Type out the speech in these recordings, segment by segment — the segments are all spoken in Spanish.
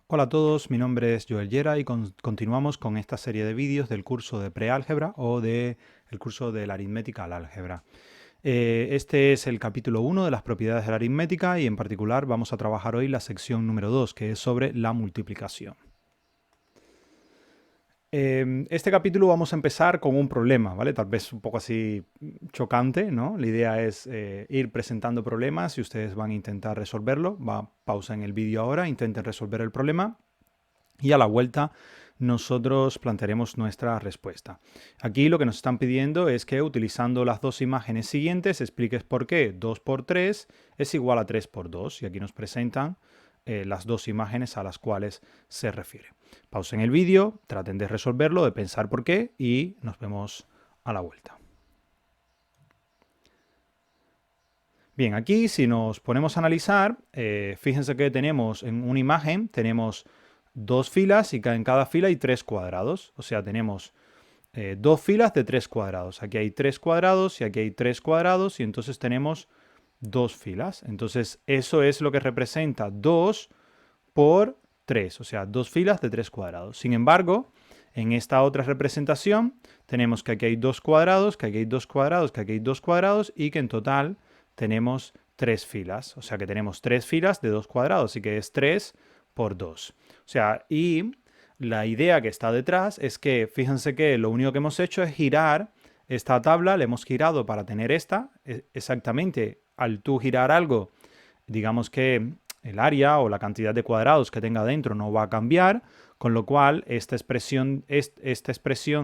Hola a todos, mi nombre es Joel Llera y continuamos con esta serie de vídeos del curso de preálgebra o del curso de la aritmética al álgebra. Este es el capítulo 1 de las propiedades de la aritmética y en particular vamos a trabajar hoy la sección número 2, que es sobre la multiplicación. Este capítulo vamos a empezar con un problema, ¿vale? Tal vez un poco así chocante, ¿no? La idea es ir presentando problemas y ustedes van a intentar resolverlo. Pausa en el vídeo ahora, intenten resolver el problema y a la vuelta nosotros plantearemos nuestra respuesta. Aquí lo que nos están pidiendo es que utilizando las dos imágenes siguientes expliques por qué 2 por 3 es igual a 3 por 2 y aquí nos presentan las dos imágenes a las cuales se refiere. Pausen el vídeo, traten de resolverlo, de pensar por qué y nos vemos a la vuelta. Bien, aquí si nos ponemos a analizar, fíjense que tenemos en una imagen, tenemos dos filas y en cada fila hay 3 cuadrados. O sea, tenemos dos filas de 3 cuadrados. Aquí hay 3 cuadrados y aquí hay 3 cuadrados y entonces tenemos dos filas. Entonces eso es lo que representa 2 por 3, o sea, dos filas de 3 cuadrados. Sin embargo, en esta otra representación tenemos que aquí hay 2 cuadrados, que aquí hay 2 cuadrados, que aquí hay 2 cuadrados y que en total tenemos 3 filas. O sea que tenemos 3 filas de 2 cuadrados y que es 3 por 2. O sea, y la idea que está detrás es que, fíjense que lo único que hemos hecho es girar esta tabla, le hemos girado para tener esta. Exactamente, al tú girar algo, digamos que el área o la cantidad de cuadrados que tenga dentro no va a cambiar, con lo cual esta expresión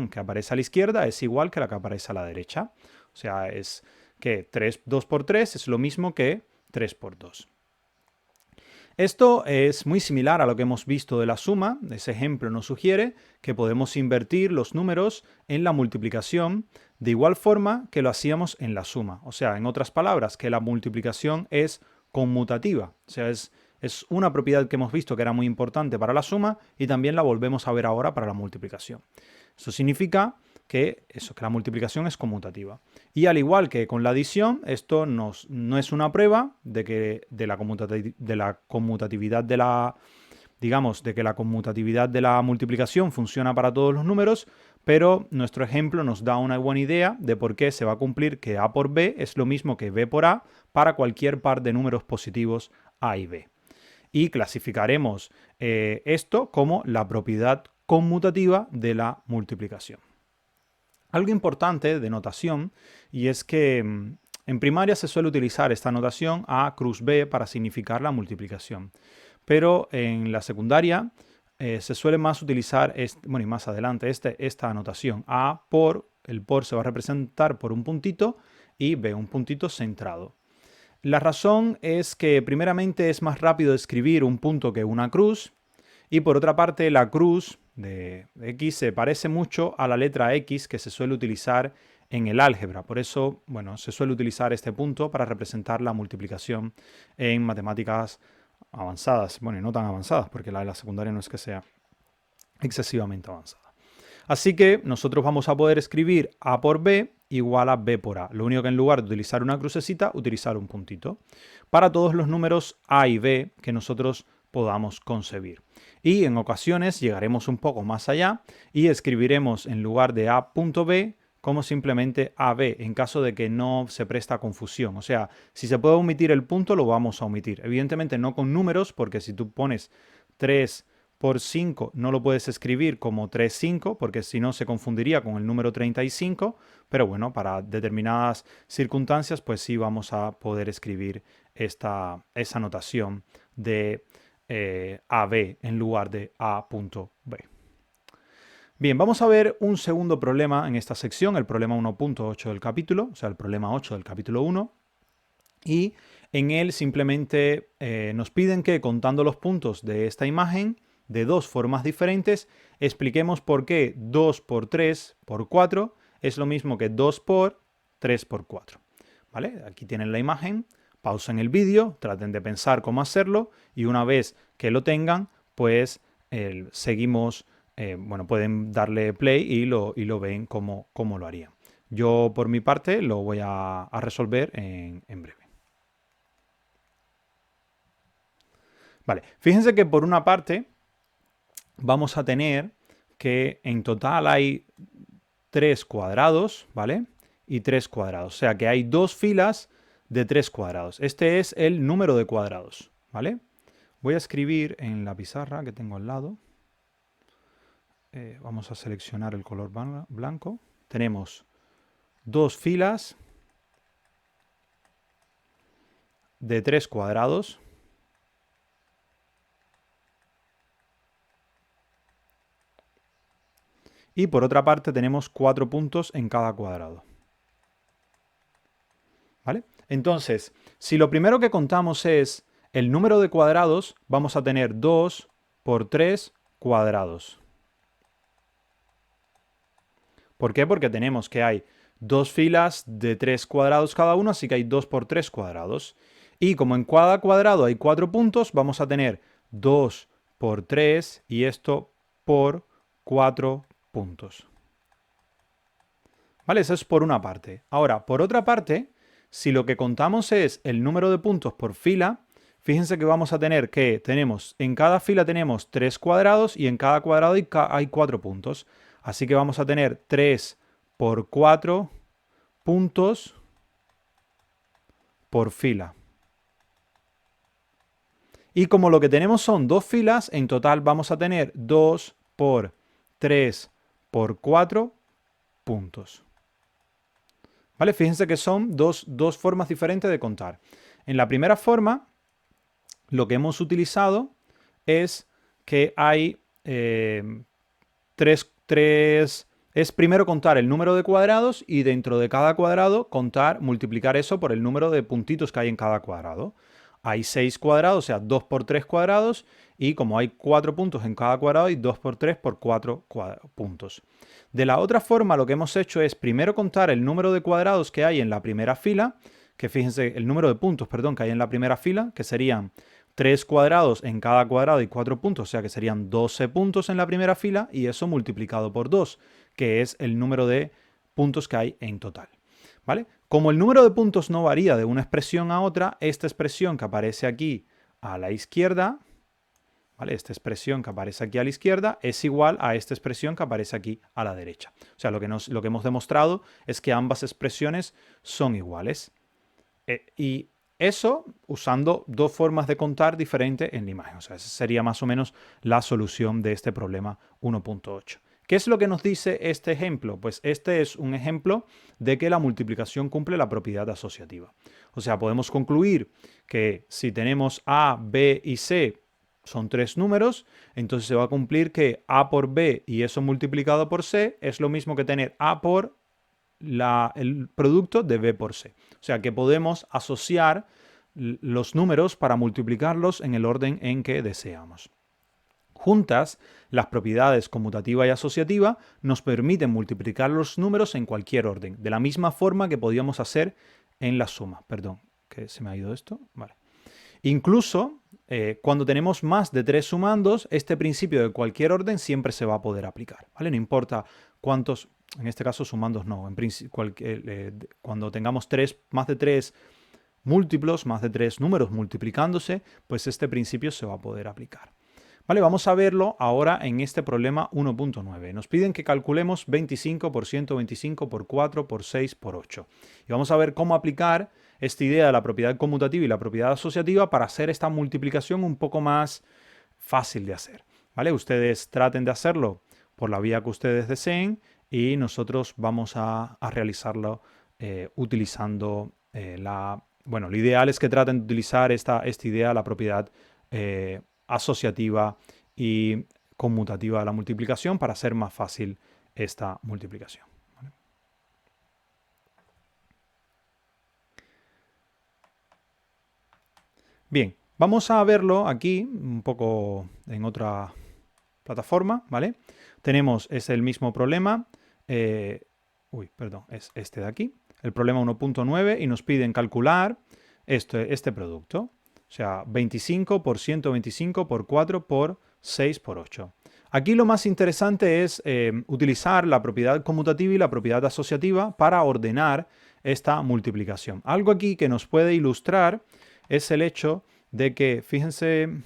que aparece a la izquierda es igual que la que aparece a la derecha. O sea, es que 2 por 3 es lo mismo que 3 por 2. Esto es muy similar a lo que hemos visto de la suma. Ese ejemplo nos sugiere que podemos invertir los números en la multiplicación de igual forma que lo hacíamos en la suma. O sea, en otras palabras, que la multiplicación es conmutativa. O sea, es una propiedad que hemos visto que era muy importante para la suma y también la volvemos a ver ahora para la multiplicación. Eso significa que la multiplicación es conmutativa. Y al igual que con la adición, esto no es una prueba de la conmutatividad de la, digamos, de que la conmutatividad de la multiplicación funciona para todos los números, pero nuestro ejemplo nos da una buena idea de por qué se va a cumplir que A por B es lo mismo que B por A para cualquier par de números positivos A y B. Y clasificaremos esto como la propiedad conmutativa de la multiplicación. Algo importante de notación, y es que en primaria se suele utilizar esta notación A cruz B para significar la multiplicación, pero en la secundaria se suele más utilizar, bueno, y más adelante, esta notación A por, el por se va a representar por un puntito y B un puntito centrado. La razón es que primeramente es más rápido escribir un punto que una cruz, y por otra parte la cruz de X se parece mucho a la letra X que se suele utilizar en el álgebra. Por eso, bueno, se suele utilizar este punto para representar la multiplicación en matemáticas avanzadas. Bueno, y no tan avanzadas, porque la de la secundaria no es que sea excesivamente avanzada. Así que nosotros vamos a poder escribir A por B igual a B por A. Lo único que en lugar de utilizar una crucecita, utilizar un puntito. Para todos los números A y B que nosotros podamos concebir. Y en ocasiones llegaremos un poco más allá y escribiremos en lugar de A.B como simplemente AB, en caso de que no se presta confusión. O sea, si se puede omitir el punto, lo vamos a omitir. Evidentemente no con números, porque si tú pones 3 por 5 no lo puedes escribir como 3,5 porque si no se confundiría con el número 35, pero bueno, para determinadas circunstancias pues sí vamos a poder escribir esa notación de AB en lugar de A.B. Bien, vamos a ver un segundo problema en esta sección, el problema 1.8 del capítulo, o sea, el problema 8 del capítulo 1, y en él simplemente nos piden que contando los puntos de esta imagen, de dos formas diferentes, expliquemos por qué 2 por 3 por 4 es lo mismo que 2 por 3 por 4. ¿Vale? Aquí tienen la imagen, pausen el vídeo, traten de pensar cómo hacerlo y una vez que lo tengan, pues seguimos, bueno, pueden darle play y lo ven cómo lo harían. Yo por mi parte lo voy a resolver en breve. Vale, fíjense que por una parte vamos a tener que en total hay 3 cuadrados, ¿vale? Y 3 cuadrados. O sea que hay 2 filas de 3 cuadrados. Este es el número de cuadrados, ¿vale? Voy a escribir en la pizarra que tengo al lado. Vamos a seleccionar el color blanco. Tenemos 2 filas de 3 cuadrados. Y por otra parte tenemos 4 puntos en cada cuadrado. ¿Vale? Entonces, si lo primero que contamos es el número de cuadrados, vamos a tener 2 por 3 cuadrados. ¿Por qué? Porque tenemos que hay 2 filas de 3 cuadrados cada uno, así que hay 2 por 3 cuadrados. Y como en cada cuadrado hay 4 puntos, vamos a tener 2 por 3 y esto por 4 puntos. ¿Vale? Eso es por una parte. Ahora, por otra parte, si lo que contamos es el número de puntos por fila, fíjense que vamos a tener que en cada fila tenemos 3 cuadrados y en cada cuadrado hay 4 puntos. Así que vamos a tener 3 por 4 puntos por fila. Y como lo que tenemos son 2 filas, en total vamos a tener 2 por 3 por 4 puntos. ¿Vale? Fíjense que son dos formas diferentes de contar. En la primera forma, lo que hemos utilizado es que hay es primero contar el número de cuadrados y dentro de cada cuadrado multiplicar eso por el número de puntitos que hay en cada cuadrado. Hay 6 cuadrados, o sea, 2 por 3 cuadrados, y como hay 4 puntos en cada cuadrado, hay 2 por 3 por 4 puntos. De la otra forma, lo que hemos hecho es primero contar el número de cuadrados que hay en la primera fila, que fíjense, el número de puntos, perdón, que hay en la primera fila, que serían 3 cuadrados en cada cuadrado y 4 puntos, o sea que serían 12 puntos en la primera fila, y eso multiplicado por 2, que es el número de puntos que hay en total. ¿Vale? Como el número de puntos no varía de una expresión a otra, esta expresión que aparece aquí a la izquierda, ¿vale? Esta expresión que aparece aquí a la izquierda es igual a esta expresión que aparece aquí a la derecha. O sea, lo que hemos demostrado es que ambas expresiones son iguales. Y eso usando dos formas de contar diferentes en la imagen. O sea, esa sería más o menos la solución de este problema 1.8. ¿Qué es lo que nos dice este ejemplo? Pues este es un ejemplo de que la multiplicación cumple la propiedad asociativa. O sea, podemos concluir que si tenemos A, B y C son 3 números, entonces se va a cumplir que A por B y eso multiplicado por C es lo mismo que tener A por el producto de B por C. O sea que podemos asociar los números para multiplicarlos en el orden en que deseamos. Juntas, las propiedades conmutativa y asociativa nos permiten multiplicar los números en cualquier orden, de la misma forma que podíamos hacer en la suma. Perdón, que se me ha ido esto. Vale. Incluso cuando tenemos más de 3 sumandos, este principio de cualquier orden siempre se va a poder aplicar. ¿Vale? No importa cuántos, en este caso sumandos no, cuando tengamos más de 3 múltiplos, más de 3 números multiplicándose, pues este principio se va a poder aplicar. Vale, vamos a verlo ahora en este problema 1.9. Nos piden que calculemos 25 por 125 por 4 por 6 por 8. Y vamos a ver cómo aplicar esta idea de la propiedad conmutativa y la propiedad asociativa para hacer esta multiplicación un poco más fácil de hacer. ¿Vale? Ustedes traten de hacerlo por la vía que ustedes deseen y nosotros vamos a realizarlo utilizando Bueno, lo ideal es que traten de utilizar esta idea, la propiedad asociativa y conmutativa de la multiplicación para hacer más fácil esta multiplicación. ¿Vale? Bien, vamos a verlo aquí un poco en otra plataforma, ¿vale? Es el mismo problema, es este de aquí, el problema 1.9 y nos piden calcular este producto. O sea, 25 por 125 por 4 por 6 por 8. Aquí lo más interesante es utilizar la propiedad conmutativa y la propiedad asociativa para ordenar esta multiplicación. Algo aquí que nos puede ilustrar es el hecho de que, fíjense,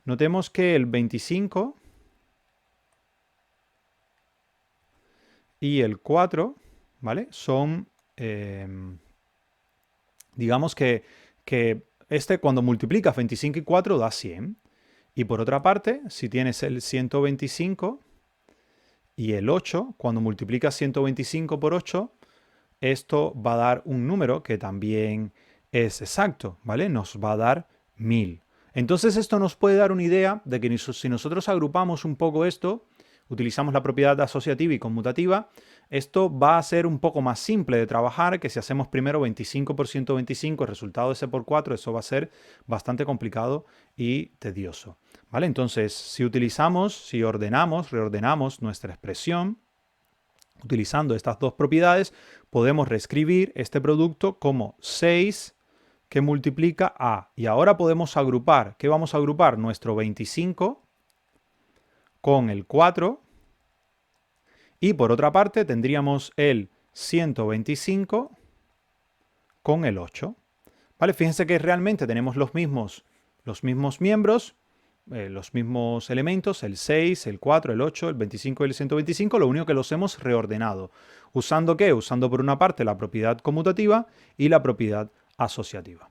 notemos que el 25 y el 4, ¿vale? Son, digamos que este cuando multiplicas 25 y 4 da 100. Y por otra parte, si tienes el 125 y el 8, cuando multiplicas 125 por 8, esto va a dar un número que también es exacto, ¿vale? Nos va a dar 1000. Entonces esto nos puede dar una idea de que si nosotros agrupamos un poco esto, utilizamos la propiedad asociativa y conmutativa, esto va a ser un poco más simple de trabajar que si hacemos primero 25 por 125, el resultado de ese por 4, eso va a ser bastante complicado y tedioso, ¿vale? Entonces, si reordenamos nuestra expresión, utilizando estas dos propiedades, podemos reescribir este producto como 6 que multiplica a. Y ahora podemos agrupar. ¿Qué vamos a agrupar? Nuestro 25 con el 4. Y por otra parte tendríamos el 125 con el 8. ¿Vale? Fíjense que realmente tenemos los mismos miembros, los mismos elementos, el 6, el 4, el 8, el 25 y el 125, lo único que los hemos reordenado. ¿Usando qué? Usando por una parte la propiedad conmutativa y la propiedad asociativa.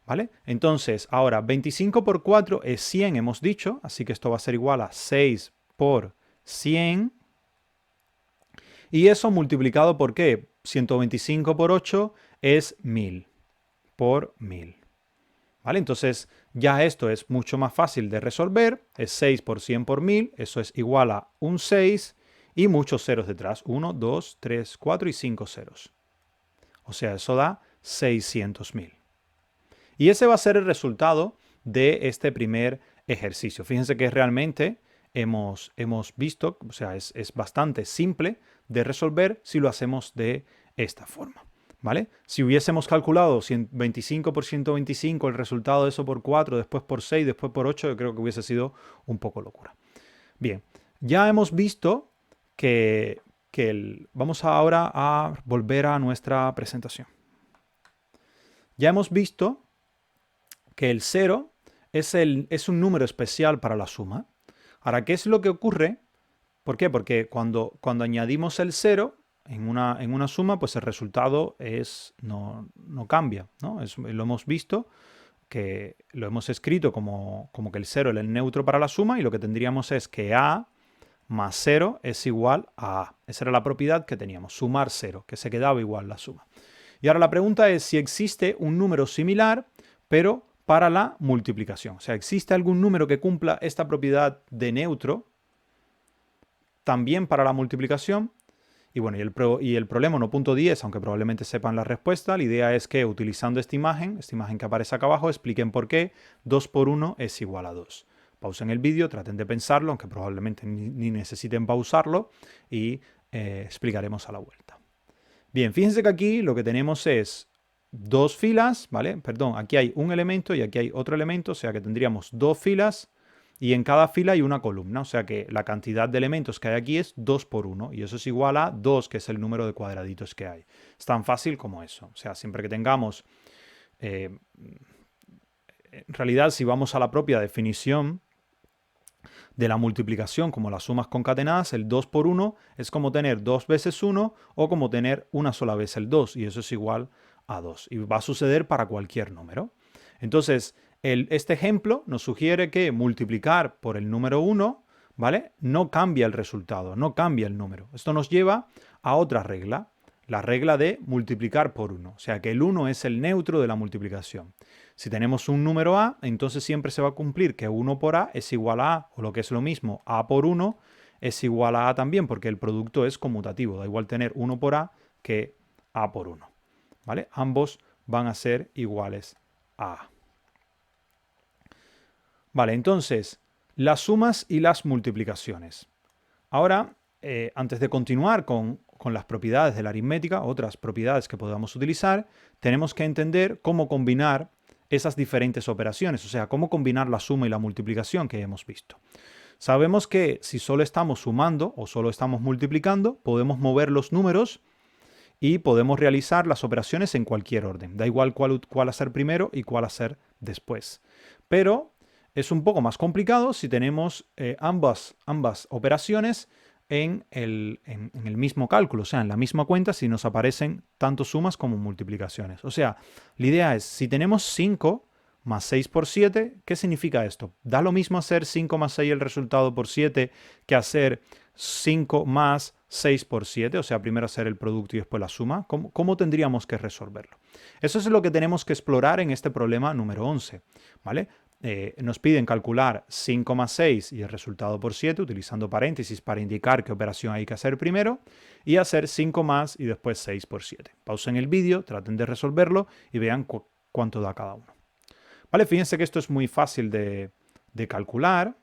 ¿Vale? Entonces, ahora 25 por 4 es 100, hemos dicho, así que esto va a ser igual a 6 por 100. Y eso multiplicado por ¿qué? 125 por 8 es 1000 por 1000. ¿Vale? Entonces, ya esto es mucho más fácil de resolver. Es 6 por 100 por 1000. Eso es igual a un 6 y muchos ceros detrás. 1, 2, 3, 4 y 5 ceros. O sea, eso da 600.000. Y ese va a ser el resultado de este primer ejercicio. Fíjense que realmente hemos visto, o sea, es bastante simple de resolver si lo hacemos de esta forma. ¿Vale? Si hubiésemos calculado 25 por 125, el resultado de eso por 4, después por 6, después por 8, yo creo que hubiese sido un poco locura. Bien, ya hemos visto que vamos ahora a volver a nuestra presentación. Ya hemos visto que el 0 es un número especial para la suma. Ahora, ¿qué es lo que ocurre? ¿Por qué? Porque cuando añadimos el 0 en una suma, pues el resultado no cambia, ¿no? Lo hemos visto, que lo hemos escrito como que el 0 es el neutro para la suma y lo que tendríamos es que A más 0 es igual a A. Esa era la propiedad que teníamos, sumar 0, que se quedaba igual la suma. Y ahora la pregunta es si existe un número similar, pero para la multiplicación. O sea, ¿existe algún número que cumpla esta propiedad de neutro también para la multiplicación? Y bueno, y el problema 1.10, aunque probablemente sepan la respuesta, la idea es que utilizando esta imagen que aparece acá abajo, expliquen por qué 2 por 1 es igual a 2. Pausen el vídeo, traten de pensarlo, aunque probablemente ni necesiten pausarlo, y explicaremos a la vuelta. Bien, fíjense que aquí lo que tenemos es dos filas, ¿vale? Perdón, aquí hay un elemento y aquí hay otro elemento, o sea que tendríamos dos filas y en cada fila hay una columna, o sea que la cantidad de elementos que hay aquí es 2 por 1 y eso es igual a 2, que es el número de cuadraditos que hay. Es tan fácil como eso, o sea, siempre que tengamos... en realidad, si vamos a la propia definición de la multiplicación, como las sumas concatenadas, el 2 por 1 es como tener 2 veces 1 o como tener una sola vez el 2, y eso es igual a 2. Y va a suceder para cualquier número. Entonces, este ejemplo nos sugiere que multiplicar por el número 1, ¿vale? No cambia el resultado, no cambia el número. Esto nos lleva a otra regla, la regla de multiplicar por 1. O sea que el 1 es el neutro de la multiplicación. Si tenemos un número A, entonces siempre se va a cumplir que 1 por A es igual a A, o lo que es lo mismo, A por 1 es igual a A también, porque el producto es conmutativo. Da igual tener 1 por A que A por 1. ¿Vale? Ambos van a ser iguales a A. Vale, entonces, las sumas y las multiplicaciones. Ahora, antes de continuar con las propiedades de la aritmética, otras propiedades que podamos utilizar, tenemos que entender cómo combinar esas diferentes operaciones, o sea, cómo combinar la suma y la multiplicación que hemos visto. Sabemos que si solo estamos sumando o solo estamos multiplicando, podemos mover los números y podemos realizar las operaciones en cualquier orden. Da igual cuál hacer primero y cuál hacer después. Pero es un poco más complicado si tenemos ambas operaciones en el mismo cálculo, o sea, en la misma cuenta, si nos aparecen tanto sumas como multiplicaciones. O sea, la idea es, si tenemos 5 más 6 por 7, ¿qué significa esto? ¿Da lo mismo hacer 5 más 6 el resultado por 7 que hacer 5 más 6 por 7? O sea, primero hacer el producto y después la suma. ¿Cómo tendríamos que resolverlo? Eso es lo que tenemos que explorar en este problema número 11, ¿vale? Nos piden calcular 5 más 6 y el resultado por 7, utilizando paréntesis para indicar qué operación hay que hacer primero, y hacer 5 más y después 6 por 7. Pausen el vídeo, traten de resolverlo y vean cuánto da cada uno. Vale, fíjense que esto es muy fácil de calcular.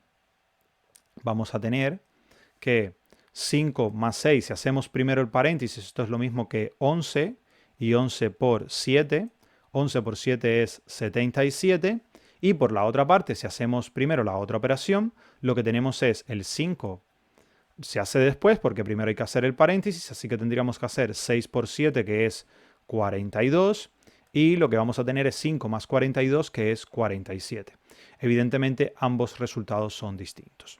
Vamos a tener que 5 más 6, si hacemos primero el paréntesis, esto es lo mismo que 11, y 11 por 7. 11 por 7 es 77. Y por la otra parte, si hacemos primero la otra operación, lo que tenemos es el 5 se hace después porque primero hay que hacer el paréntesis, así que tendríamos que hacer 6 por 7, que es 42, y lo que vamos a tener es 5 más 42, que es 47. Evidentemente, ambos resultados son distintos,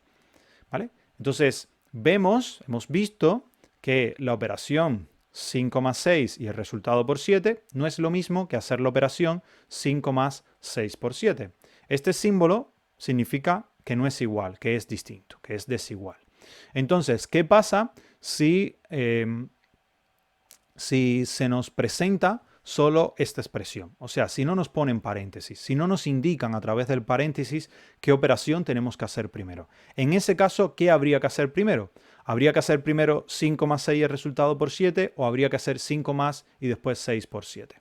¿vale? Entonces, hemos visto que la operación 5 más 6 y el resultado por 7 no es lo mismo que hacer la operación 5 más 6 por 7. Este símbolo significa que no es igual, que es distinto, que es desigual. Entonces, ¿qué pasa si se nos presenta solo esta expresión? O sea, si no nos ponen paréntesis, si no nos indican a través del paréntesis qué operación tenemos que hacer primero. En ese caso, ¿qué habría que hacer primero? ¿Habría que hacer primero 5 más 6 el resultado por 7 o habría que hacer 5 más y después 6 por 7?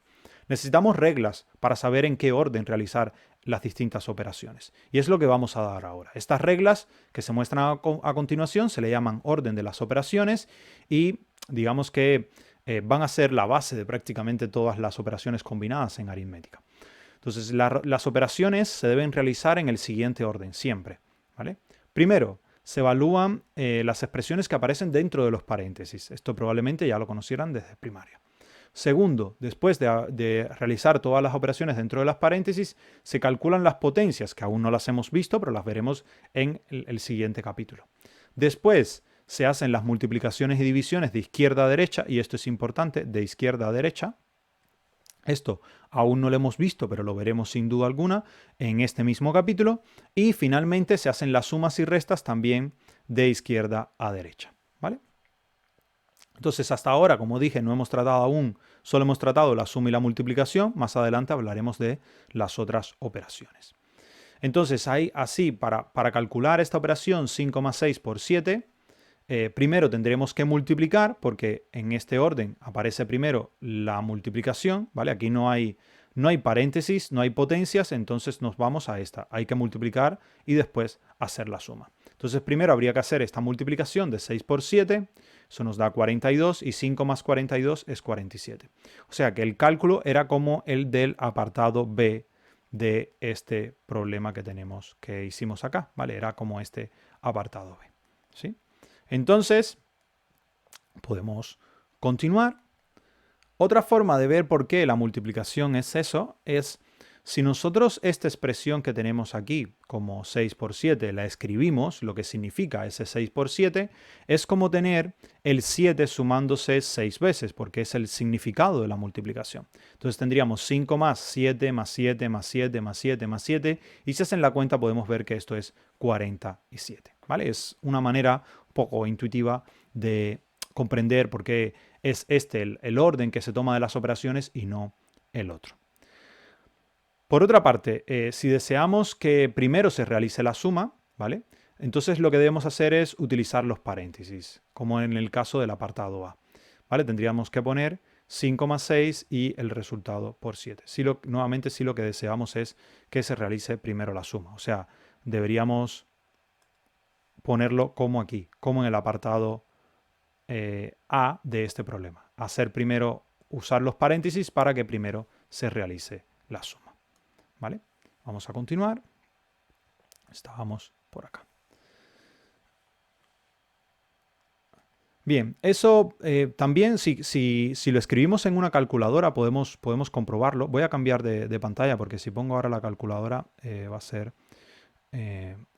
Necesitamos reglas para saber en qué orden realizar las distintas operaciones. Y es lo que vamos a dar ahora. Estas reglas que se muestran a continuación se le llaman orden de las operaciones y digamos que van a ser la base de prácticamente todas las operaciones combinadas en aritmética. Entonces, las operaciones se deben realizar en el siguiente orden, siempre, ¿vale? Primero, se evalúan las expresiones que aparecen dentro de los paréntesis. Esto probablemente ya lo conocieran desde primaria. Segundo, después de realizar todas las operaciones dentro de las paréntesis, se calculan las potencias, que aún no las hemos visto, pero las veremos en el siguiente capítulo. Después, se hacen las multiplicaciones y divisiones de izquierda a derecha, y esto es importante, de izquierda a derecha. Esto aún no lo hemos visto, pero lo veremos sin duda alguna en este mismo capítulo. Y finalmente se hacen las sumas y restas también de izquierda a derecha, ¿vale? Entonces, hasta ahora, como dije, no hemos tratado aún, solo hemos tratado la suma y la multiplicación. Más adelante hablaremos de las otras operaciones. Entonces, así, para calcular esta operación 5 más 6 por 7, primero tendremos que multiplicar, porque en este orden aparece primero la multiplicación, ¿vale? Aquí no hay paréntesis, no hay potencias, entonces nos vamos a esta. Hay que multiplicar y después hacer la suma. Entonces, primero habría que hacer esta multiplicación de 6 por 7, eso nos da 42, y 5 más 42 es 47. O sea que el cálculo era como el del apartado B de este problema que hicimos acá, ¿vale? Era como este apartado B, ¿sí? Entonces, podemos continuar. Otra forma de ver por qué la multiplicación es eso es si nosotros esta expresión que tenemos aquí como 6 por 7 la escribimos, lo que significa ese 6 por 7 es como tener el 7 sumándose 6 veces, porque es el significado de la multiplicación. Entonces tendríamos 5 más 7 más 7 más 7 más 7 más 7, y si hacen la cuenta podemos ver que esto es 47, ¿vale? Es una manera un poco intuitiva de comprender por qué es este el orden que se toma de las operaciones y no el otro. Por otra parte, si deseamos que primero se realice la suma, ¿vale? Entonces lo que debemos hacer es utilizar los paréntesis, como en el caso del apartado A, ¿vale? Tendríamos que poner 5 más 6 y el resultado por 7. Nuevamente, si lo que deseamos es que se realice primero la suma. O sea, deberíamos ponerlo como aquí, como en el apartado A de este problema. Usar los paréntesis para que primero se realice la suma. ¿Vale? Vamos a continuar. Estábamos por acá. Bien, eso también si lo escribimos en una calculadora podemos comprobarlo. Voy a cambiar de pantalla porque si pongo ahora la calculadora va a ser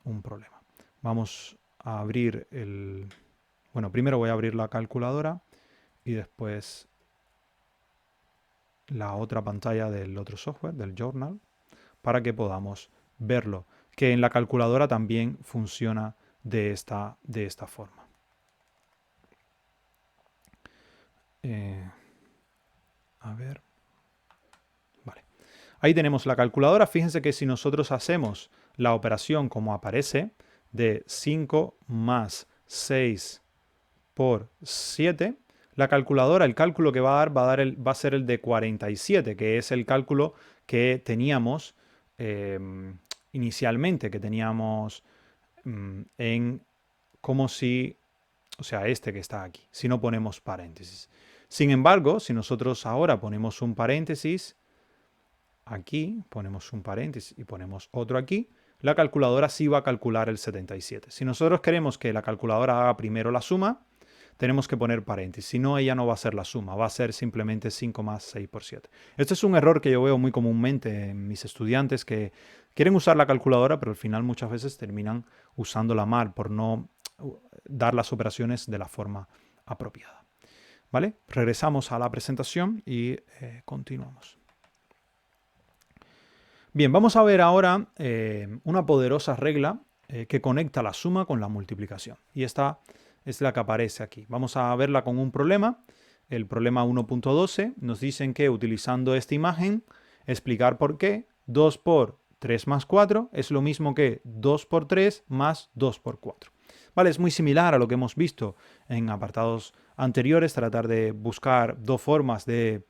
un problema. Vamos a abrir bueno, primero voy a abrir la calculadora y después la otra pantalla del otro software, del Journal, para que podamos verlo, que en la calculadora también funciona de esta forma. A ver. Vale. Ahí tenemos la calculadora. Fíjense que si nosotros hacemos la operación como aparece, de 5 más 6 por 7, la calculadora, el cálculo que va a dar, va a ser el de 47, que es el cálculo que teníamos inicialmente, que teníamos en como si, o sea, este que está aquí, si no ponemos paréntesis. Sin embargo, si nosotros ahora ponemos un paréntesis, aquí ponemos un paréntesis y ponemos otro aquí, la calculadora sí va a calcular el 77. Si nosotros queremos que la calculadora haga primero la suma, tenemos que poner paréntesis. Si no, ella no va a ser la suma, va a ser simplemente 5 más 6 por 7. Este es un error que yo veo muy comúnmente en mis estudiantes que quieren usar la calculadora, pero al final muchas veces terminan usándola mal por no dar las operaciones de la forma apropiada. ¿Vale? Regresamos a la presentación y continuamos. Bien, vamos a ver ahora una poderosa regla que conecta la suma con la multiplicación. Y esta es la que aparece aquí. Vamos a verla con un problema. El problema 1.12 nos dicen que utilizando esta imagen, explicar por qué 2 por 3 más 4 es lo mismo que 2 por 3 más 2 por 4. Vale, es muy similar a lo que hemos visto en apartados anteriores, tratar de buscar dos formas de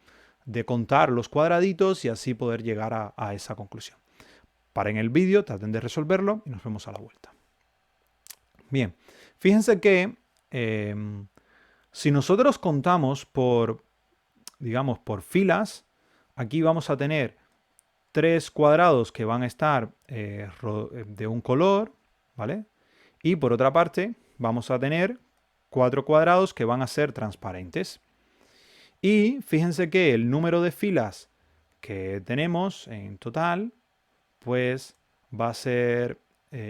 contar los cuadraditos y así poder llegar a esa conclusión. Paren el vídeo, traten de resolverlo y nos vemos a la vuelta. Bien, fíjense que si nosotros contamos por, digamos, por filas, aquí vamos a tener 3 cuadrados que van a estar de un color, ¿vale? Y por otra parte, vamos a tener 4 cuadrados que van a ser transparentes. Y fíjense que el número de filas que tenemos en total, pues va a ser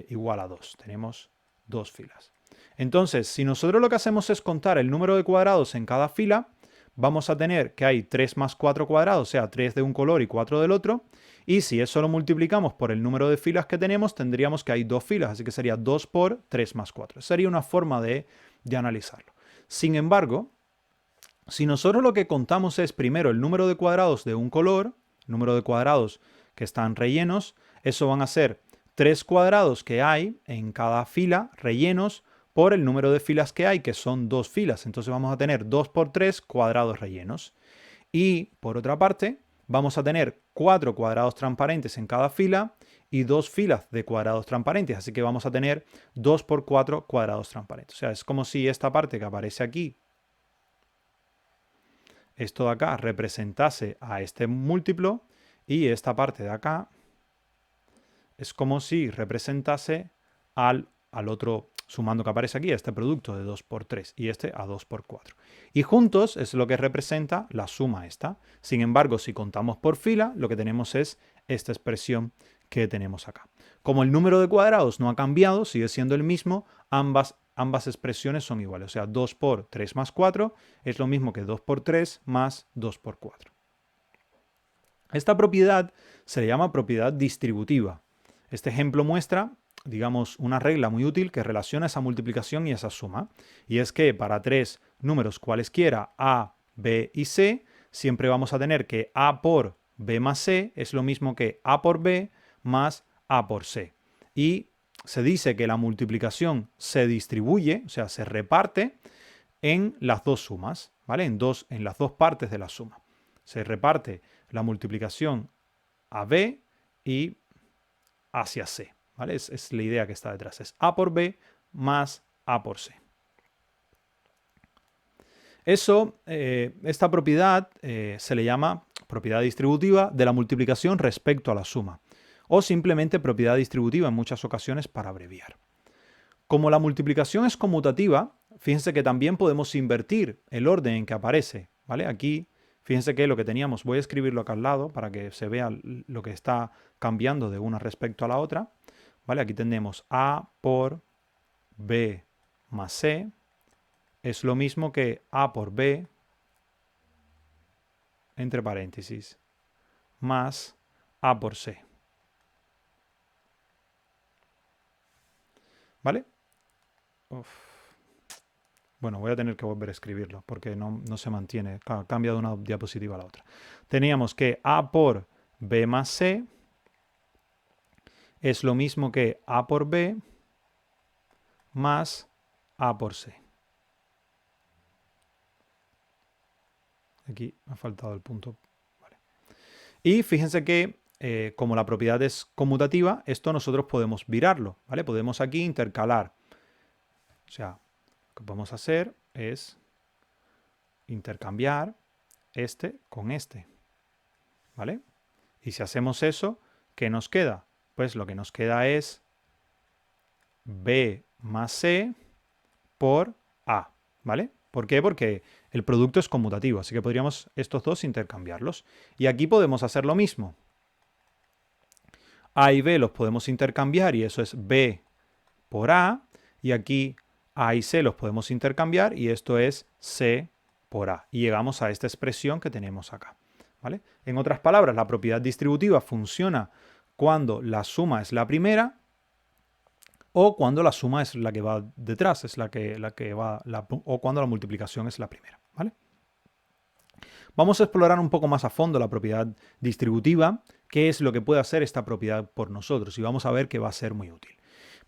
igual a 2. Tenemos 2 filas. Entonces, si nosotros lo que hacemos es contar el número de cuadrados en cada fila, vamos a tener que hay 3 más 4 cuadrados, o sea, 3 de un color y 4 del otro. Y si eso lo multiplicamos por el número de filas que tenemos, tendríamos que hay 2 filas, así que sería 2 por 3 más 4. Sería una forma de analizarlo. Sin embargo, si nosotros lo que contamos es primero el número de cuadrados de un color, número de cuadrados que están rellenos, eso van a ser 3 cuadrados que hay en cada fila rellenos por el número de filas que hay, que son 2 filas. Entonces vamos a tener 2 por 3 cuadrados rellenos. Y por otra parte, vamos a tener 4 cuadrados transparentes en cada fila y 2 filas de cuadrados transparentes. Así que vamos a tener 2 por 4 cuadrados transparentes. O sea, es como si esta parte que aparece aquí, esto de acá, representase a este múltiplo y esta parte de acá es como si representase al otro, sumando que aparece aquí, este producto de 2 por 3 y este a 2 por 4. Y juntos es lo que representa la suma esta. Sin embargo, si contamos por fila, lo que tenemos es esta expresión que tenemos acá. Como el número de cuadrados no ha cambiado, sigue siendo el mismo, ambas expresiones son iguales. O sea, 2 por 3 más 4 es lo mismo que 2 por 3 más 2 por 4. Esta propiedad se le llama propiedad distributiva. Este ejemplo muestra, digamos, una regla muy útil que relaciona esa multiplicación y esa suma. Y es que para 3 números cualesquiera A, B y C, siempre vamos a tener que A por B más C es lo mismo que A por B más A por C. Y se dice que la multiplicación se distribuye, o sea, se reparte en las dos sumas, ¿vale? En las dos partes de la suma. Se reparte la multiplicación a B y hacia C, ¿vale? Es la idea que está detrás. Es A por B más A por C. Esta propiedad se le llama propiedad distributiva de la multiplicación respecto a la suma, o simplemente propiedad distributiva en muchas ocasiones para abreviar. Como la multiplicación es conmutativa, fíjense que también podemos invertir el orden en que aparece, ¿vale? Aquí, fíjense que lo que teníamos, voy a escribirlo acá al lado para que se vea lo que está cambiando de una respecto a la otra, ¿vale? Aquí tenemos A por B más C es lo mismo que A por B, entre paréntesis, más A por C. ¿Vale? Uf. Bueno, voy a tener que volver a escribirlo porque no se mantiene, cambia de una diapositiva a la otra. Teníamos que A por B más C es lo mismo que A por B más A por C. Aquí me ha faltado el punto. Vale. Y fíjense que como la propiedad es conmutativa, esto nosotros podemos virarlo, ¿vale? Podemos aquí intercalar. O sea, lo que podemos hacer es intercambiar este con este, ¿vale? Y si hacemos eso, ¿qué nos queda? Pues lo que nos queda es B más C por A, ¿vale? ¿Por qué? Porque el producto es conmutativo, así que podríamos estos dos intercambiarlos. Y aquí podemos hacer lo mismo. A y B los podemos intercambiar y eso es B por A. Y aquí A y C los podemos intercambiar y esto es C por A. Y llegamos a esta expresión que tenemos acá, ¿vale? En otras palabras, la propiedad distributiva funciona cuando la suma es la primera o cuando la suma es la que va detrás, es o cuando la multiplicación es la primera, ¿vale? Vamos a explorar un poco más a fondo la propiedad distributiva, qué es lo que puede hacer esta propiedad por nosotros y vamos a ver que va a ser muy útil.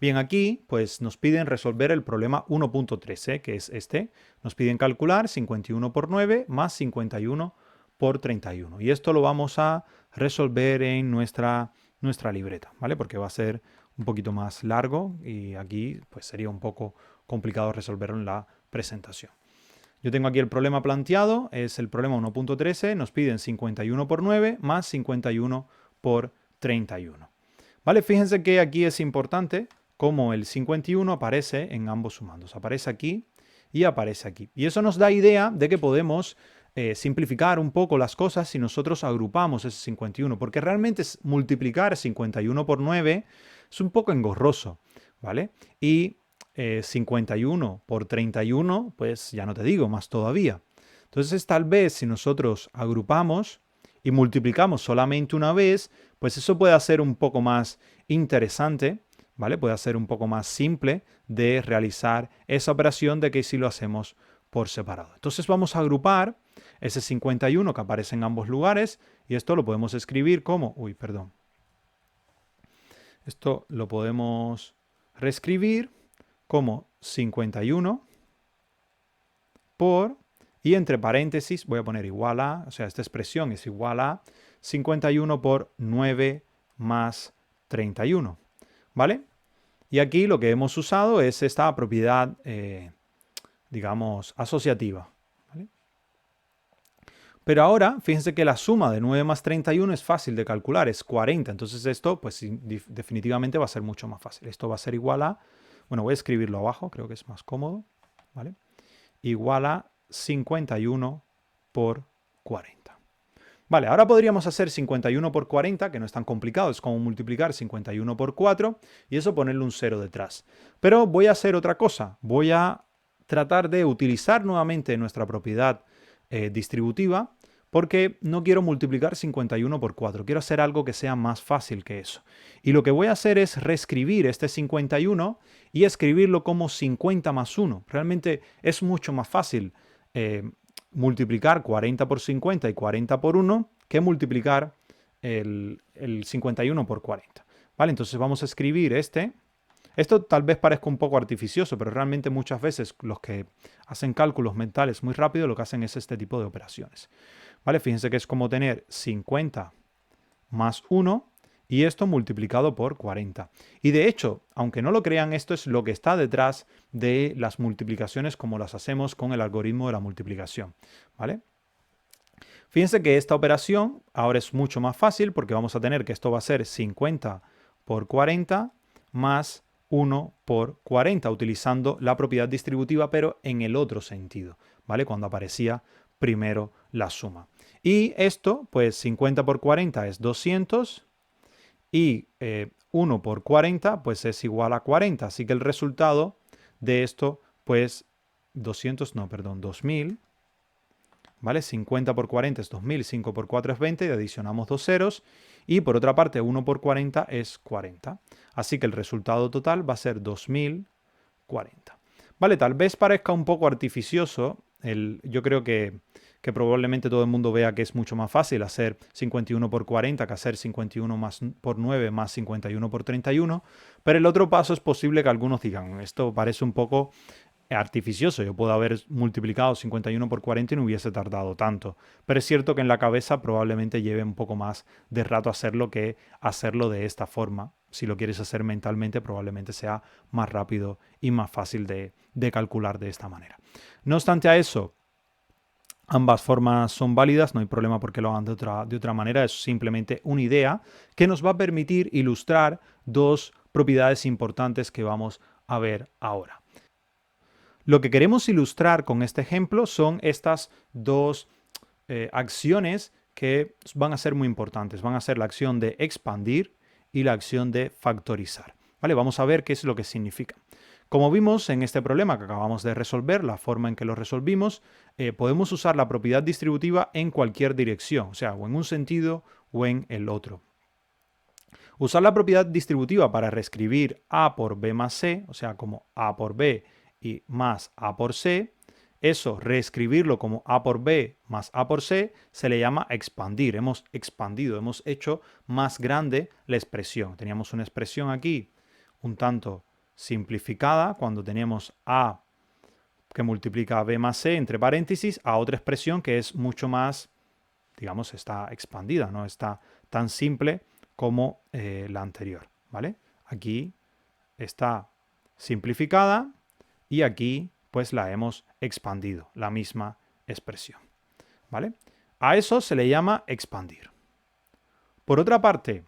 Bien, aquí pues nos piden resolver el problema 1.13, que es este. Nos piden calcular 51 por 9 más 51 por 31. Y esto lo vamos a resolver en nuestra libreta, ¿vale? Porque va a ser un poquito más largo y aquí pues sería un poco complicado resolverlo en la presentación. Yo tengo aquí el problema planteado, es el problema 1.13, nos piden 51 por 9 más 51 por 31. ¿Vale? Fíjense que aquí es importante cómo el 51 aparece en ambos sumandos. Aparece aquí y aparece aquí. Y eso nos da idea de que podemos simplificar un poco las cosas si nosotros agrupamos ese 51, porque realmente multiplicar 51 por 9 es un poco engorroso, ¿vale? Y 51 por 31, pues ya no te digo, más todavía. Entonces, tal vez si nosotros agrupamos y multiplicamos solamente una vez, pues eso puede ser un poco más interesante, ¿vale? Puede ser un poco más simple de realizar esa operación de que si lo hacemos por separado. Entonces vamos a agrupar ese 51 que aparece en ambos lugares y esto lo podemos escribir como, esto lo podemos reescribir como 51 por, y entre paréntesis voy a poner igual a, o sea, esta expresión es igual a 51 por 9 más 31, ¿vale? Y aquí lo que hemos usado es esta propiedad, digamos, asociativa, ¿vale? Pero ahora, fíjense que la suma de 9 más 31 es fácil de calcular, es 40. Entonces esto, pues definitivamente va a ser mucho más fácil. Esto va a ser igual a, bueno, voy a escribirlo abajo, creo que es más cómodo, ¿vale? Igual a 51 por 40. Vale, ahora podríamos hacer 51 por 40, que no es tan complicado, es como multiplicar 51 por 4 y eso ponerle un 0 detrás. Pero voy a hacer otra cosa, voy a tratar de utilizar nuevamente nuestra propiedad distributiva porque no quiero multiplicar 51 por 4, quiero hacer algo que sea más fácil que eso. Y lo que voy a hacer es reescribir este 51 y escribirlo como 50 más 1. Realmente es mucho más fácil multiplicar 40 por 50 y 40 por 1 que multiplicar el 51 por 40. ¿Vale? Entonces vamos a escribir este. Esto tal vez parezca un poco artificioso, pero realmente muchas veces los que hacen cálculos mentales muy rápido lo que hacen es este tipo de operaciones. ¿Vale? Fíjense que es como tener 50 más 1 y esto multiplicado por 40. Y de hecho, aunque no lo crean, esto es lo que está detrás de las multiplicaciones como las hacemos con el algoritmo de la multiplicación, ¿vale? Fíjense que esta operación ahora es mucho más fácil porque vamos a tener que esto va a ser 50 por 40 más 1 por 40, utilizando la propiedad distributiva, pero en el otro sentido, ¿vale? Cuando aparecía primero la suma. Y esto, pues 50 por 40 es 200 y 1 por 40 pues es igual a 40. Así que el resultado de esto pues 2000, ¿vale? 50 por 40 es 2000, 5 por 4 es 20 y adicionamos dos ceros. Y por otra parte 1 por 40 es 40. Así que el resultado total va a ser 2040. Vale, tal vez parezca un poco artificioso. Yo creo que probablemente todo el mundo vea que es mucho más fácil hacer 51 por 40 que hacer 51 más por 9 más 51 por 31. Pero el otro paso es posible que algunos digan, esto parece un poco artificioso. Yo puedo haber multiplicado 51 por 40 y no hubiese tardado tanto. Pero es cierto que en la cabeza probablemente lleve un poco más de rato hacerlo que hacerlo de esta forma. Si lo quieres hacer mentalmente, probablemente sea más rápido y más fácil de calcular de esta manera. No obstante a eso, ambas formas son válidas, no hay problema porque lo hagan de otra manera, es simplemente una idea que nos va a permitir ilustrar dos propiedades importantes que vamos a ver ahora. Lo que queremos ilustrar con este ejemplo son estas dos acciones que van a ser muy importantes. Van a ser la acción de expandir y la acción de factorizar. ¿Vale? Vamos a ver qué es lo que significa. Como vimos en este problema que acabamos de resolver, la forma en que lo resolvimos, podemos usar la propiedad distributiva en cualquier dirección, o sea, o en un sentido o en el otro. Usar la propiedad distributiva para reescribir A por B más C, o sea, como A por B y más A por C, eso, reescribirlo como A por B más A por C, se le llama expandir. Hemos expandido, hemos hecho más grande la expresión. Teníamos una expresión aquí un tanto simplificada cuando teníamos A que multiplica a B más C entre paréntesis a otra expresión que es mucho más, digamos, está expandida, no está tan simple como la anterior, ¿vale? Aquí está simplificada y aquí pues la hemos expandido, la misma expresión, ¿vale? A eso se le llama expandir. Por otra parte,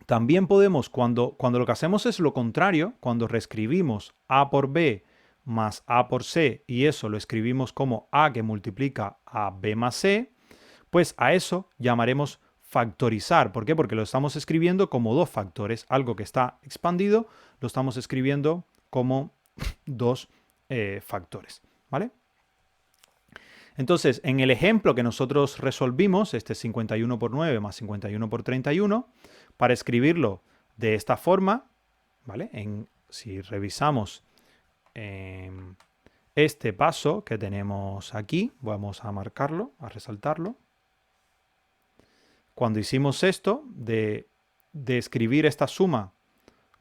también podemos, cuando lo que hacemos es lo contrario, cuando reescribimos A por B más A por C y eso lo escribimos como A que multiplica a B más C, pues a eso llamaremos factorizar. ¿Por qué? Porque lo estamos escribiendo como dos factores. Algo que está expandido lo estamos escribiendo como dos factores. ¿Vale? Entonces, en el ejemplo que nosotros resolvimos, este 51 por 9 más 51 por 31, para escribirlo de esta forma, ¿vale? Si revisamos este paso que tenemos aquí, vamos a marcarlo, a resaltarlo. Cuando hicimos esto de escribir esta suma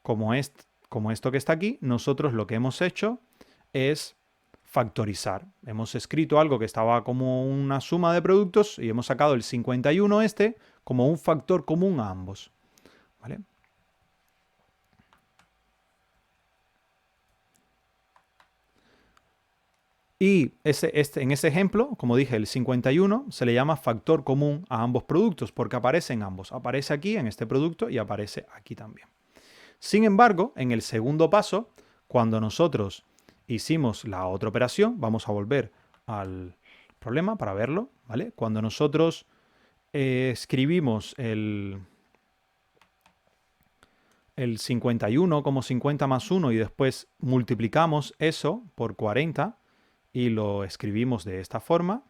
como esto que está aquí, nosotros lo que hemos hecho es factorizar. Hemos escrito algo que estaba como una suma de productos y hemos sacado el 51 este como un factor común a ambos. ¿Vale? Y en ese ejemplo, como dije, el 51 se le llama factor común a ambos productos porque aparece en ambos. Aparece aquí en este producto y aparece aquí también. Sin embargo, en el segundo paso, cuando nosotros hicimos la otra operación, vamos a volver al problema para verlo, ¿vale? Cuando nosotros escribimos el 51 como 50 más 1 y después multiplicamos eso por 40 y lo escribimos de esta forma,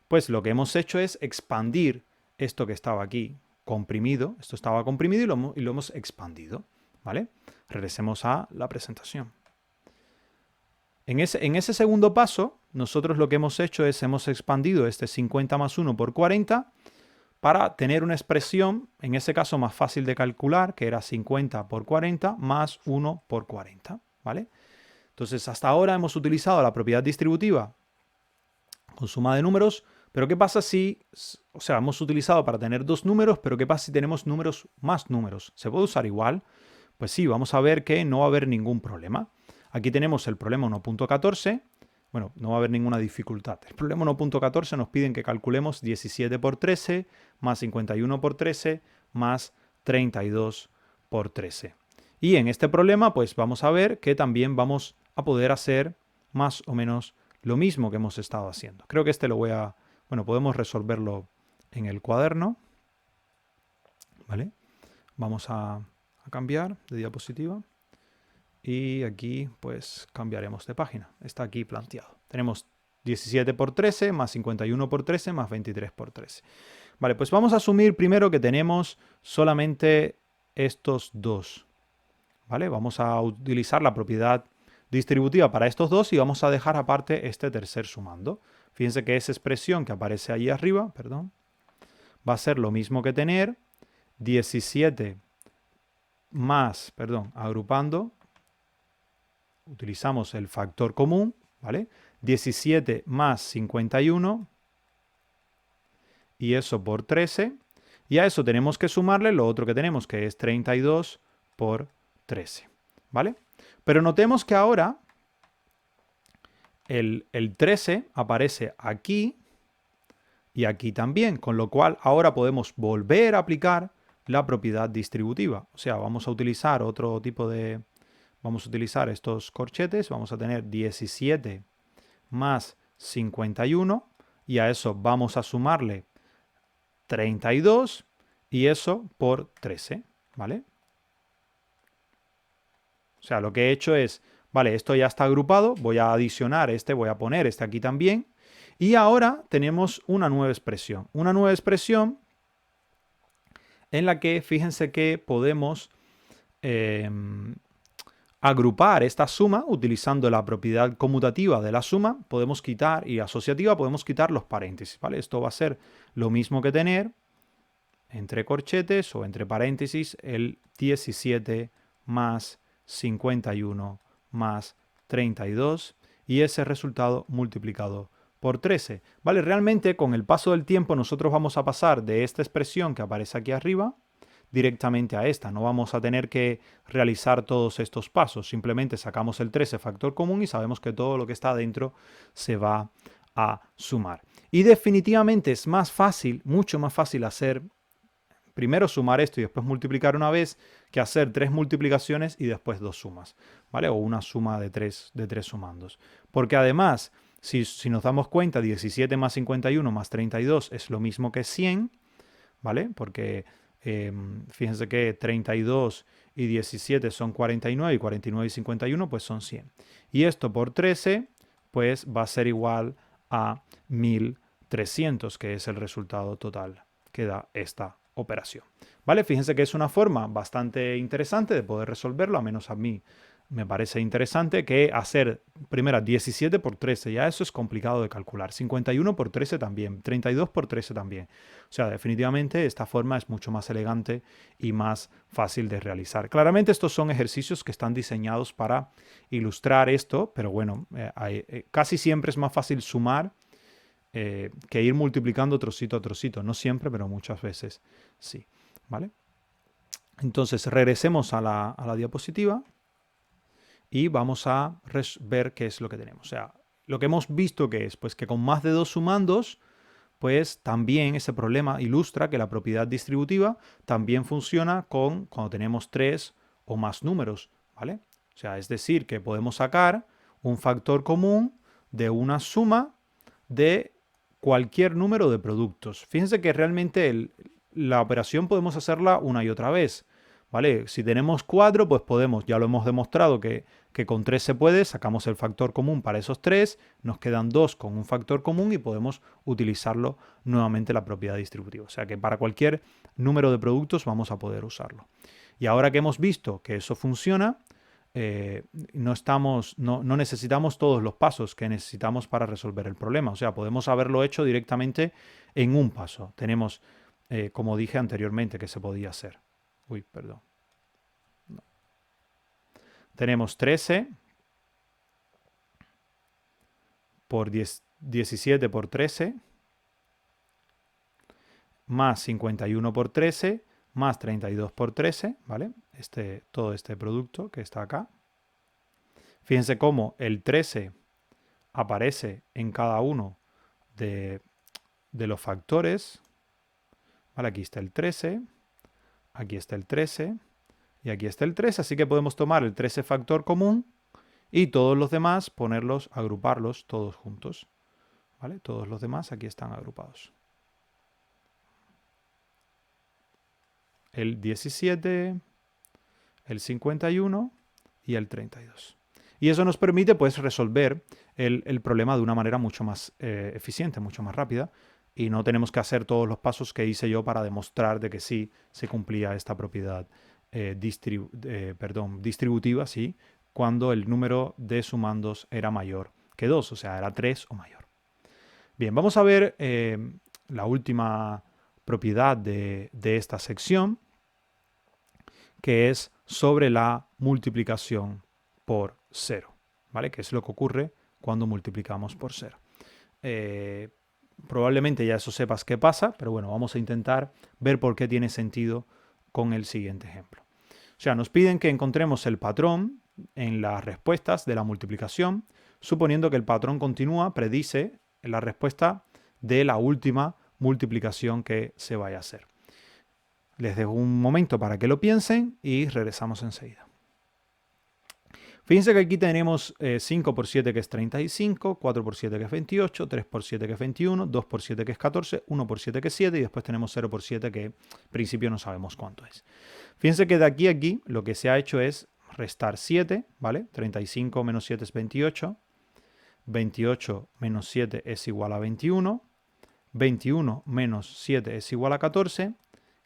pues lo que hemos hecho es expandir esto que estaba aquí comprimido, esto estaba comprimido y lo hemos expandido, ¿vale? Regresemos a la presentación. En ese segundo paso, nosotros lo que hemos hecho es hemos expandido este 50 más 1 por 40 para tener una expresión, en ese caso más fácil de calcular, que era 50 por 40 más 1 por 40, ¿vale? Entonces, hasta ahora hemos utilizado la propiedad distributiva con suma de números, pero ¿qué pasa si, o sea, hemos utilizado para tener dos números, pero ¿qué pasa si tenemos más números? ¿Se puede usar igual? Pues sí, vamos a ver que no va a haber ningún problema. Aquí tenemos el problema 1.14. Bueno, no va a haber ninguna dificultad. El problema 1.14 nos piden que calculemos 17 por 13 más 51 por 13 más 32 por 13. Y en este problema, pues vamos a ver que también vamos a poder hacer más o menos lo mismo que hemos estado haciendo. Creo que este lo voy a... Bueno, podemos resolverlo en el cuaderno. ¿Vale? Vamos a cambiar de diapositiva. Y aquí pues cambiaremos de página. Está aquí planteado. Tenemos 17 por 13 más 51 por 13 más 23 por 13. Vale, pues vamos a asumir primero que tenemos solamente estos dos. ¿Vale? Vamos a utilizar la propiedad distributiva para estos dos y vamos a dejar aparte este tercer sumando. Fíjense que esa expresión que aparece allí arriba, perdón, va a ser lo mismo que tener 17 más, perdón, agrupando, utilizamos el factor común, ¿vale? 17 más 51 y eso por 13. Y a eso tenemos que sumarle lo otro que tenemos, que es 32 por 13, ¿vale? Pero notemos que ahora el 13 aparece aquí y aquí también, con lo cual ahora podemos volver a aplicar la propiedad distributiva. O sea, vamos a utilizar otro tipo de... Vamos a utilizar estos corchetes, vamos a tener 17 más 51 y a eso vamos a sumarle 32 y eso por 13, ¿vale? O sea, lo que he hecho es, vale, esto ya está agrupado, voy a adicionar este, voy a poner este aquí también. Y ahora tenemos una nueva expresión. Una nueva expresión en la que, fíjense que podemos agrupar esta suma utilizando la propiedad conmutativa de la suma. Podemos quitar, y asociativa, podemos quitar los paréntesis, ¿vale? Esto va a ser lo mismo que tener entre corchetes o entre paréntesis el 17 más 51 más 32 y ese resultado multiplicado por 13. ¿Vale? Realmente con el paso del tiempo nosotros vamos a pasar de esta expresión que aparece aquí arriba directamente a esta. No vamos a tener que realizar todos estos pasos. Simplemente sacamos el 13 factor común y sabemos que todo lo que está dentro se va a sumar. Y definitivamente es más fácil, mucho más fácil hacer primero sumar esto y después multiplicar una vez que hacer 3 multiplicaciones y después 2 sumas, ¿vale? O una suma de 3 sumandos. Porque además, si nos damos cuenta, 17 más 51 más 32 es lo mismo que 100, ¿vale? Porque fíjense que 32 y 17 son 49 y 49 y 51 pues son 100. Y esto por 13 pues va a ser igual a 1300, que es el resultado total que da esta operación. ¿Vale? Fíjense que es una forma bastante interesante de poder resolverlo, a menos a mí me parece interesante, que hacer primero 17 por 13, ya eso es complicado de calcular. 51 por 13 también, 32 por 13 también. O sea, definitivamente esta forma es mucho más elegante y más fácil de realizar. Claramente estos son ejercicios que están diseñados para ilustrar esto, pero bueno, casi siempre es más fácil sumar que ir multiplicando trocito a trocito. No siempre, pero muchas veces sí. ¿Vale? Entonces regresemos a la diapositiva y vamos a ver qué es lo que tenemos. O sea, lo que hemos visto que es, pues que con más de 2 sumandos, pues también ese problema ilustra que la propiedad distributiva también funciona cuando tenemos 3 o más números, ¿vale? O sea, es decir, que podemos sacar un factor común de una suma de cualquier número de productos. Fíjense que realmente la operación podemos hacerla una y otra vez, ¿vale? Si tenemos 4, pues podemos, ya lo hemos demostrado que con 3 se puede, sacamos el factor común para esos 3, nos quedan 2 con un factor común y podemos utilizarlo nuevamente la propiedad distributiva. O sea que para cualquier número de productos vamos a poder usarlo. Y ahora que hemos visto que eso funciona, no necesitamos todos los pasos que necesitamos para resolver el problema. O sea, podemos haberlo hecho directamente en un paso. Tenemos, como dije anteriormente, que se podía hacer. Uy, perdón. No. Tenemos 13 por 17 por 13 más 51 por 13 más 32 por 13, ¿vale? Todo este producto que está acá. Fíjense cómo el 13 aparece en cada uno de los factores. ¿Vale? Aquí está el 13, aquí está el 13 y aquí está el 13. Así que podemos tomar el 13 factor común y todos los demás ponerlos, agruparlos todos juntos. ¿Vale? Todos los demás aquí están agrupados. el 17, el 51 y el 32. Y eso nos permite pues resolver el problema de una manera mucho más eficiente, mucho más rápida, y no tenemos que hacer todos los pasos que hice yo para demostrar de que sí se cumplía esta propiedad distributiva, ¿sí? Cuando el número de sumandos era mayor que 2, o sea, era 3 o mayor. Bien, vamos a ver la última propiedad de esta sección, que es sobre la multiplicación por 0, ¿vale? Que es lo que ocurre cuando multiplicamos por 0. Probablemente ya eso sepas qué pasa, pero bueno, vamos a intentar ver por qué tiene sentido con el siguiente ejemplo. O sea, nos piden que encontremos el patrón en las respuestas de la multiplicación, suponiendo que el patrón continúa, predice la respuesta de la última multiplicación que se vaya a hacer. Les dejo un momento para que lo piensen y regresamos enseguida. Fíjense que aquí tenemos 5 por 7 que es 35, 4 por 7 que es 28, 3 por 7 que es 21, 2 por 7 que es 14, 1 por 7 que es 7 y después tenemos 0 por 7 que en principio no sabemos cuánto es. Fíjense que de aquí a aquí lo que se ha hecho es restar 7, ¿vale? 35 menos 7 es 28, 28 menos 7 es igual a 21, 21 menos 7 es igual a 14,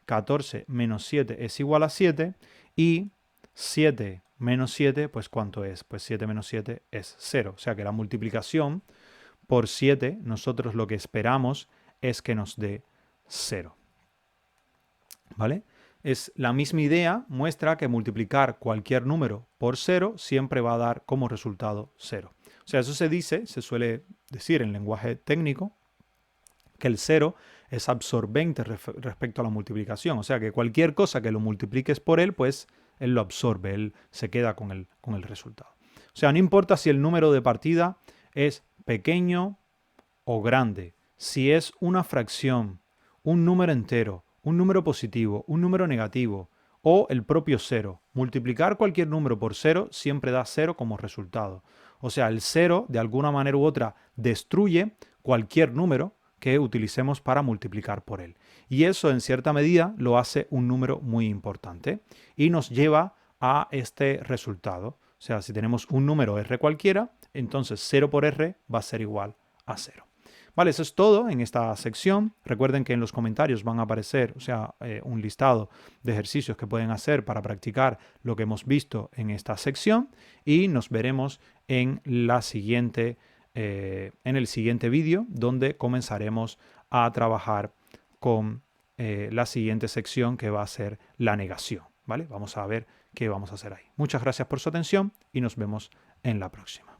14 menos 7 es igual a 7 y 7 menos 7, pues ¿cuánto es? Pues 7 menos 7 es 0. O sea que la multiplicación por 7, nosotros lo que esperamos es que nos dé 0. ¿Vale? Es la misma idea, muestra que multiplicar cualquier número por 0 siempre va a dar como resultado 0. O sea, eso se suele decir en lenguaje técnico, que el 0 es absorbente respecto a la multiplicación. O sea, que cualquier cosa que lo multipliques por él, pues él lo absorbe, él se queda con el resultado. O sea, no importa si el número de partida es pequeño o grande, si es una fracción, un número entero, un número positivo, un número negativo o el propio 0. Multiplicar cualquier número por 0 siempre da 0 como resultado. O sea, el 0 de alguna manera u otra destruye cualquier número que utilicemos para multiplicar por él. Y eso en cierta medida lo hace un número muy importante y nos lleva a este resultado. O sea, si tenemos un número r cualquiera, entonces 0 por r va a ser igual a 0. Vale, eso es todo en esta sección. Recuerden que en los comentarios van a aparecer, un listado de ejercicios que pueden hacer para practicar lo que hemos visto en esta sección y nos veremos en el siguiente vídeo, donde comenzaremos a trabajar con la siguiente sección, que va a ser la negación. ¿Vale? Vamos a ver qué vamos a hacer ahí. Muchas gracias por su atención y nos vemos en la próxima.